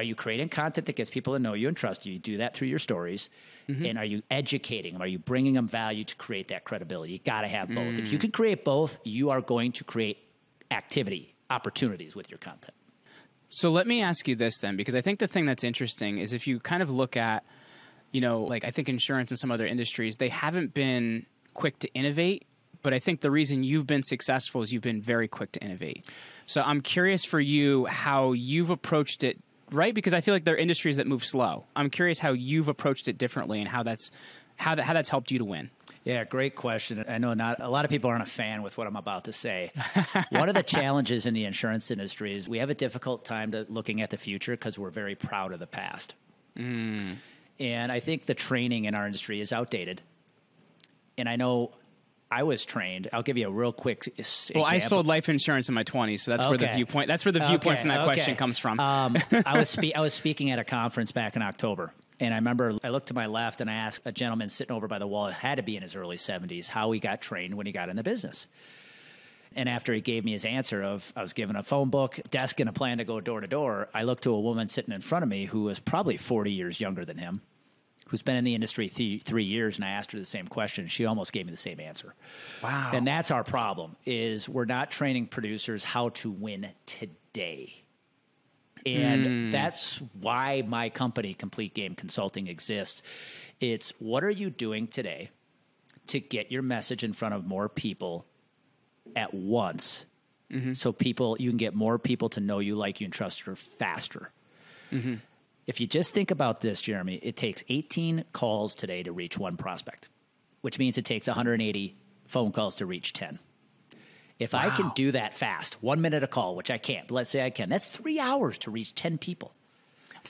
Are you creating content that gets people to know you and trust you? You do that through your stories. And are you educating them? Are you bringing them value to create that credibility? You got to have both. If you can create both, you are going to create activity, opportunities with your content. So let me ask you this then, because I think the thing that's interesting is if you kind of look at, like I think insurance and some other industries, they haven't been quick to innovate. But I think the reason you've been successful is you've been very quick to innovate. So I'm curious for you how you've approached it, right? Because I feel like there are industries that move slow. I'm curious how you've approached it differently and how that's helped you to win. Yeah, great question. I know not a lot of people aren't a fan with what I'm about to say. One of the challenges in the insurance industry is we have a difficult time looking at the future because we're very proud of the past. And I think the training in our industry is outdated. And I know I was trained. I'll give you a real quick example. Well, I sold life insurance in my 20s, so that's where the viewpoint. That's where the viewpoint from that question comes from. I was speaking at a conference back in October, and I remember I looked to my left and I asked a gentleman sitting over by the wall, had to be in his early 70s, how he got trained when he got in the business. And after he gave me his answer of I was given a phone book, desk, and a plan to go door to door, I looked to a woman sitting in front of me who was probably 40 years younger than him, who's been in the industry 3 years, and I asked her the same question. She almost gave me the same answer. Wow. And that's our problem, is we're not training producers how to win today. And that's why my company, Complete Game Consulting, exists. It's what are you doing today to get your message in front of more people at once so you can get more people to know you, like you, and trust you faster. If you just think about this, Jeremy, it takes 18 calls today to reach one prospect, which means it takes 180 phone calls to reach 10. If I can do that fast, 1 minute a call, which I can't, but let's say I can, that's 3 hours to reach 10 people.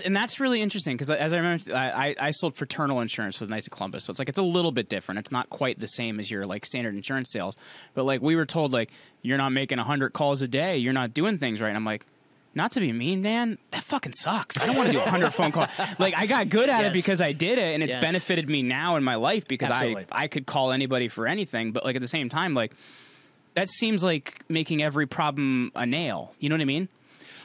And that's really interesting because as I remember, I sold fraternal insurance for the Knights of Columbus. So it's a little bit different. It's not quite the same as your standard insurance sales. But we were told you're not making 100 calls a day. You're not doing things right. And I'm like, not to be mean, man, that fucking sucks. I don't want to do 100 phone calls. I got good at it because I did it, and it's benefited me now in my life because I could call anybody for anything. But at the same time, that seems like making every problem a nail. You know what I mean?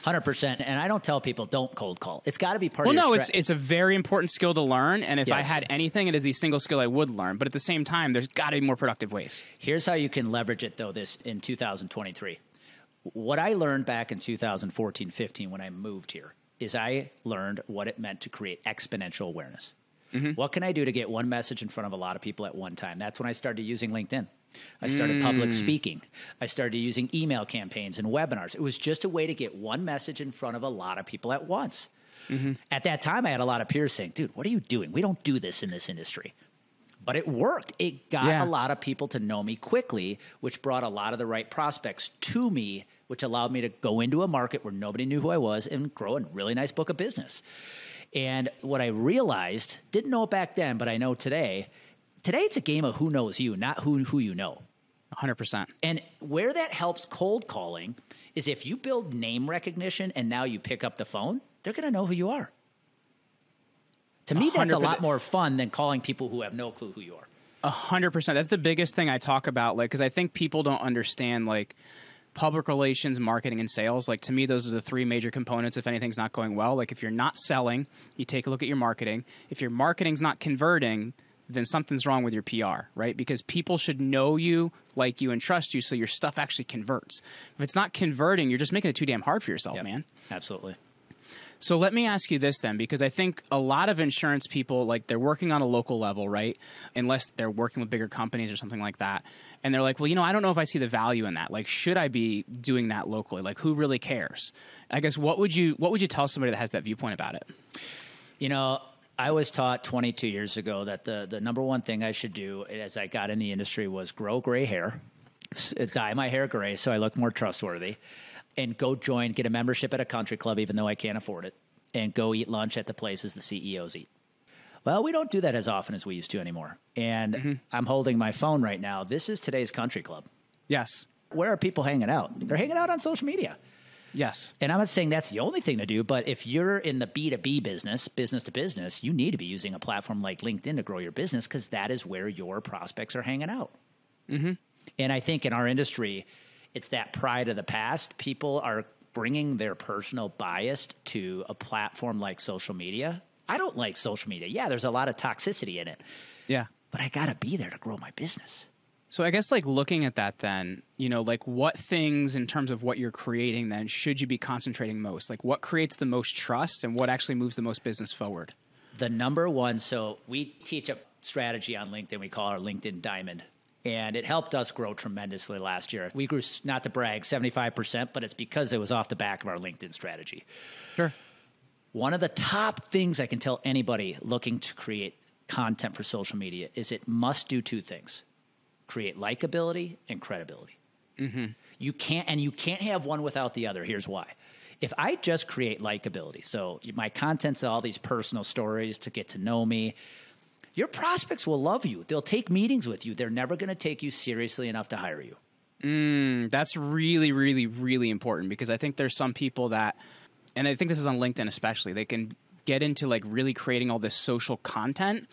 100%. And I don't tell people don't cold call. It's got to be part of your strategy. It's a very important skill to learn. And if I had anything, it is the single skill I would learn. But at the same time, there's got to be more productive ways. Here's how you can leverage it, though, this in 2023. What I learned back in 2014, 15 when I moved here is I learned what it meant to create exponential awareness. What can I do to get one message in front of a lot of people at one time? That's when I started using LinkedIn. I started public speaking. I started using email campaigns and webinars. It was just a way to get one message in front of a lot of people at once. At that time, I had a lot of peers saying, dude, what are you doing? We don't do this in this industry. But it worked. It got a lot of people to know me quickly, which brought a lot of the right prospects to me, which allowed me to go into a market where nobody knew who I was and grow a really nice book of business. And what I realized, didn't know it back then, but I know today it's a game of who knows you, not who you know. 100%. And where that helps cold calling is if you build name recognition and now you pick up the phone, they're going to know who you are. To me, that's 100%. A lot more fun than calling people who have no clue who you are. 100%. That's the biggest thing I talk about, because I think people don't understand, public relations, marketing, and sales. To me, those are the three major components if anything's not going well. If you're not selling, you take a look at your marketing. If your marketing's not converting, then something's wrong with your PR, right? Because people should know you, like you, and trust you so your stuff actually converts. If it's not converting, you're just making it too damn hard for yourself, man. Absolutely. So let me ask you this then, because I think a lot of insurance people, they're working on a local level, right? Unless they're working with bigger companies or something like that. And they're like, well, I don't know if I see the value in that. Should I be doing that locally? Who really cares? I guess what would you tell somebody that has that viewpoint about it? I was taught 22 years ago that the number one thing I should do as I got in the industry was grow gray hair, dye my hair gray so I look more trustworthy, and get a membership at a country club even though I can't afford it, and go eat lunch at the places the CEOs eat. Well, we don't do that as often as we used to anymore. And I'm holding my phone right now. This is today's country club. Yes. Where are people hanging out? They're hanging out on social media. Yes. And I'm not saying that's the only thing to do, but if you're in the B2B business to business, you need to be using a platform like LinkedIn to grow your business because that is where your prospects are hanging out. And I think in our industry, it's that pride of the past. People are bringing their personal bias to a platform like social media. I don't like social media. Yeah, there's a lot of toxicity in it. Yeah. But I got to be there to grow my business. So I guess like looking at that then, you know, like what things in terms of what you're creating then should you be concentrating most? Like what creates the most trust and what actually moves the most business forward? The number one, so we teach a strategy on LinkedIn. We call our LinkedIn Diamond. And it helped us grow tremendously last year. We grew, not to brag, 75%, but it's because it was off the back of our LinkedIn strategy. Sure. One of the top things I can tell anybody looking to create content for social media is it must do two things: create likability and credibility. Mm-hmm. You can't have one without the other. Here's why. If I just create likability, so my content's all these personal stories to get to know me, your prospects will love you. They'll take meetings with you. They're never going to take you seriously enough to hire you. That's really, really, really important, because I think there's some people that, and I think this is on LinkedIn especially, they can get into like really creating all this social content,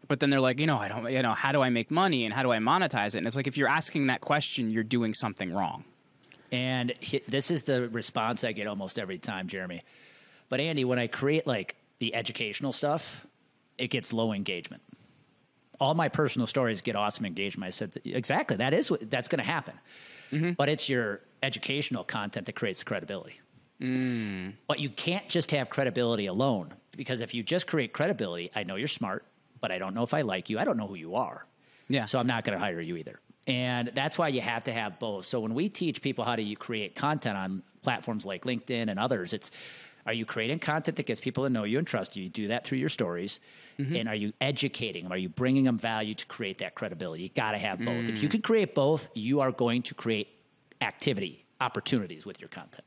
but then they're like, how do I make money and how do I monetize it? And it's like, if you're asking that question, you're doing something wrong. And this is the response I get almost every time, Jeremy. But Andy, when I create like the educational stuff, it gets low engagement. All my personal stories get awesome engagement. I said, exactly, that's going to happen. Mm-hmm. But it's your educational content that creates the credibility. But you can't just have credibility alone, because if you just create credibility, I know you're smart, but I don't know if I like you. I don't know who you are. Yeah. So I'm not going to hire you either. And that's why you have to have both. So when we teach people how to create content on platforms like LinkedIn and others, are you creating content that gets people to know you and trust you? You do that through your stories. Mm-hmm. And are you educating them? Are you bringing them value to create that credibility? You got to have both. If you can create both, you are going to create activity, opportunities with your content.